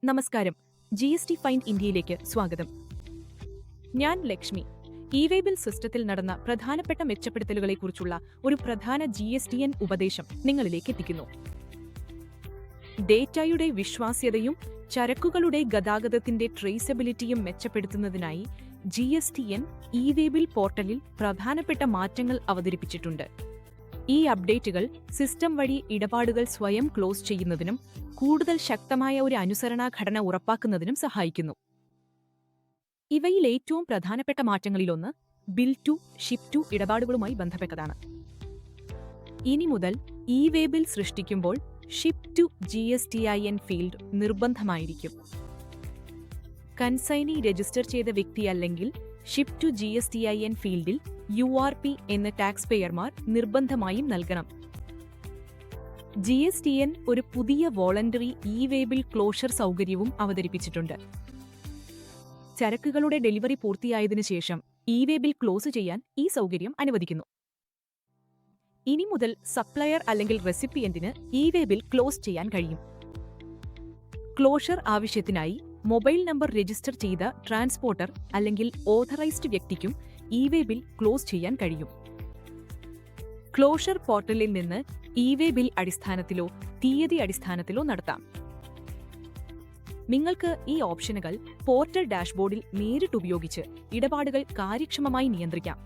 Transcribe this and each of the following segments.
നമസ്കാരം. GST find ഇന്ത്യയിലേക്ക് സ്വാഗതം. ഞാൻ ലക്ഷ്മി. ഇ-വേ ബിൽ സിസ്റ്റത്തിൽ നടന്ന പ്രധാനപ്പെട്ട മെച്ചപ്പെടുത്തലുകളെക്കുറിച്ചുള്ള ഒരു പ്രധാന GSTN ഉപദേശം നിങ്ങളിലേക്ക് എത്തിക്കുന്നു. ഡേറ്റയുടെ വിശ്വാസ്യതയും ചരക്കുകളുടെ ഗതാഗതത്തിന്റെ ട്രേസബിലിറ്റിയും മെച്ചപ്പെടുത്തുന്നതിനായി GSTN ഇ-വേ ബിൽ പോർട്ടലിൽ പ്രധാനപ്പെട്ട മാറ്റങ്ങൾ അവതരിപ്പിച്ചിട്ടുണ്ട്. ഈ അപ്ഡേറ്റുകൾ സിസ്റ്റം വഴി ഇടപാടുകൾ സ്വയം ക്ലോസ് ചെയ്യുന്നതിനും കൂടുതൽ ശക്തമായ ഒരു അനുസരണാ ഘടന ഉറപ്പാക്കുന്നതിനും സഹായിക്കുന്നു. ഇവയിൽ ഏറ്റവും പ്രധാനപ്പെട്ട മാറ്റങ്ങളിലൊന്ന് ബിൽ ടു ഷിപ്പ് ടു ഇടപാടുകളുമായി ബന്ധപ്പെട്ടതാണ്. ഇനി മുതൽ ഇ-വേ ബിൽ സൃഷ്ടിക്കുമ്പോൾ ഷിപ്പ് ടു GSTIN ഫീൽഡ് നിർബന്ധമായിരിക്കും. കൺസൈനി രജിസ്റ്റർ ചെയ്ത വ്യക്തി അല്ലെങ്കിൽ ഷിപ്പ് ടു GSTIN ഫീൽഡിൽ URP എന്ന ടാക്സ് പേയർമാർ നിർബന്ധമായും നൽകണം. GSTN ഒരു പുതിയ വോളണ്ടറി ഇ-വേ ബിൽ ക്ലോഷർ സൗകര്യവും അവതരിപ്പിച്ചിട്ടുണ്ട്. ചരക്കുകളുടെ ഡെലിവറി പൂർത്തിയായതിനു ശേഷം ഇ-വേ ബിൽ ക്ലോസ് ചെയ്യാൻ ഈ സൗകര്യം അനുവദിക്കുന്നു. ഇനി മുതൽ സപ്ലയർ അല്ലെങ്കിൽ റെസിപ്പിയന്റിന് ഇ-വേ ബിൽ ക്ലോസ് ചെയ്യാൻ കഴിയും. ക്ലോഷർ ആവശ്യത്തിനായി മൊബൈൽ നമ്പർ രജിസ്റ്റർ ചെയ്ത ട്രാൻസ്പോർട്ടർ അല്ലെങ്കിൽ ഓഥറൈസ്ഡ് വ്യക്തിക്കും ഇ-വേ ബിൽ ക്ലോസ് ചെയ്യാൻ കഴിയും. ക്ലോഷർ പോർട്ടലിൽ നിന്ന് ഇ-വേ ബിൽ അടിസ്ഥാനത്തിലോ തീയതി അടിസ്ഥാനത്തിലോ നടത്താം. നിങ്ങൾക്ക് ഈ ഓപ്ഷനുകൾ പോർട്ടൽ ഡാഷ്ബോർഡിൽ നേരിട്ട് ഉപയോഗിച്ച് ഇടപാടുകൾ കാര്യക്ഷമമായി നിയന്ത്രിക്കാം.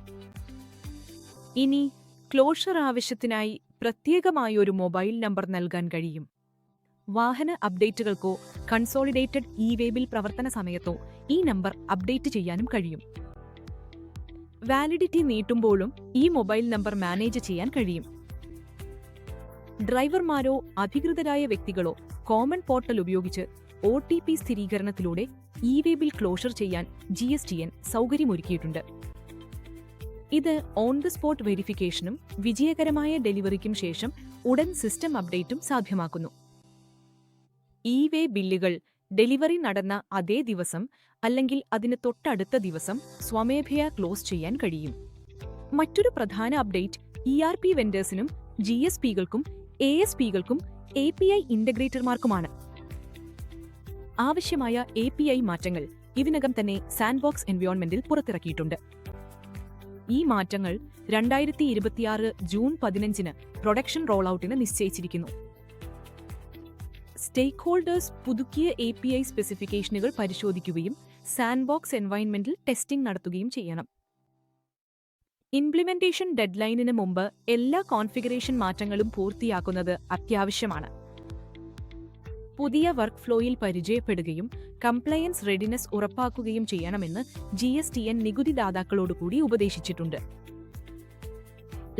ഇനി ക്ലോഷർ ആവശ്യത്തിനായി പ്രത്യേകമായൊരു മൊബൈൽ നമ്പർ നൽകാൻ കഴിയും. വാഹന അപ്ഡേറ്റുകൾക്കോ കൺസോളിഡേറ്റഡ് ഇ-വേ ബിൽ പ്രവർത്തന സമയത്തോ ഈ നമ്പർ അപ്ഡേറ്റ് ചെയ്യാനും കഴിയും. വാലിഡിറ്റി നീട്ടുമ്പോഴും ഈ മൊബൈൽ നമ്പർ മാനേജ് ചെയ്യാൻ കഴിയും. ഡ്രൈവർമാരോ അധികൃതരായ വ്യക്തികളോ കോമൺ പോർട്ടൽ ഉപയോഗിച്ച് OTP സ്ഥിരീകരണത്തിലൂടെ ഇ-വേ ബിൽ ക്ലോഷർ ചെയ്യാൻ GSTN സൗകര്യമൊരുക്കിയിട്ടുണ്ട്. ഇത് ഓൺ ദ സ്പോട്ട് വെരിഫിക്കേഷനും വിജയകരമായ ഡെലിവറിക്കും ശേഷം ഉടൻ സിസ്റ്റം അപ്ഡേറ്റും സാധ്യമാക്കുന്നു. ഇ-വേ ബില്ലുകൾ ഡെലിവറി നടന്ന അതേ ദിവസം അല്ലെങ്കിൽ അതിന് തൊട്ടടുത്ത ദിവസം സ്വമേധയാ ക്ലോസ് ചെയ്യാൻ കഴിയും. മറ്റൊരു പ്രധാന അപ്ഡേറ്റ് ERP വെൻഡേഴ്സിനും GSPകൾക്കും ASPകൾക്കും API ഇന്റഗ്രേറ്റർമാർക്കുമാണ്. ആവശ്യമായ API മാറ്റങ്ങൾ ഇതിനകം തന്നെ സാൻഡ്ബോക്സ് എൻവയോൺമെന്റിൽ പുറത്തിറക്കിയിട്ടുണ്ട്. ഈ മാറ്റങ്ങൾ 2026 ജൂൺ 15 പ്രൊഡക്ഷൻ റോൾഔട്ടിന് നിശ്ചയിച്ചിരിക്കുന്നു. സ്റ്റേക്ക് ഹോൾഡേഴ്സ് പുതുക്കിയ API സ്പെസിഫിക്കേഷനുകൾ പരിശോധിക്കുകയും സാൻഡ്ബോക്സ് എൻവയോൺമെന്റിൽ ടെസ്റ്റിംഗ് നടത്തുകയും ചെയ്യണം. ഇംപ്ലിമെന്റേഷൻ ഡെഡ്ലൈനിന് മുമ്പ് എല്ലാ കോൺഫിഗറേഷൻ മാറ്റങ്ങളും പൂർത്തിയാക്കുന്നത് അത്യാവശ്യമാണ്. പുതിയ വർക്ക് ഫ്ലോയിൽ പരിചയപ്പെടുകയും കംപ്ലയൻസ് റെഡിനെസ് ഉറപ്പാക്കുകയും ചെയ്യണമെന്ന് GSTN നികുതിദാതാക്കളോടുകൂടി ഉപദേശിച്ചിട്ടുണ്ട്.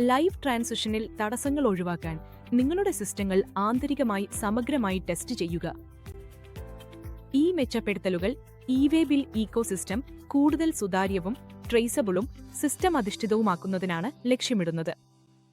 ലൈവ് ട്രാൻസിഷനിൽ തടസ്സങ്ങൾ ഒഴിവാക്കാൻ നിങ്ങളുടെ സിസ്റ്റങ്ങൾ ആന്തരികമായി സമഗ്രമായി ടെസ്റ്റ് ചെയ്യുക. ഈ മെച്ചപ്പെടുത്തലുകൾ ഇ-വേ ബിൽ ഇക്കോസിസ്റ്റം കൂടുതൽ സുതാര്യവും ട്രേസബിളും സിസ്റ്റം അധിഷ്ഠിതവുമാക്കുന്നതിനാണ് ലക്ഷ്യമിടുന്നത്.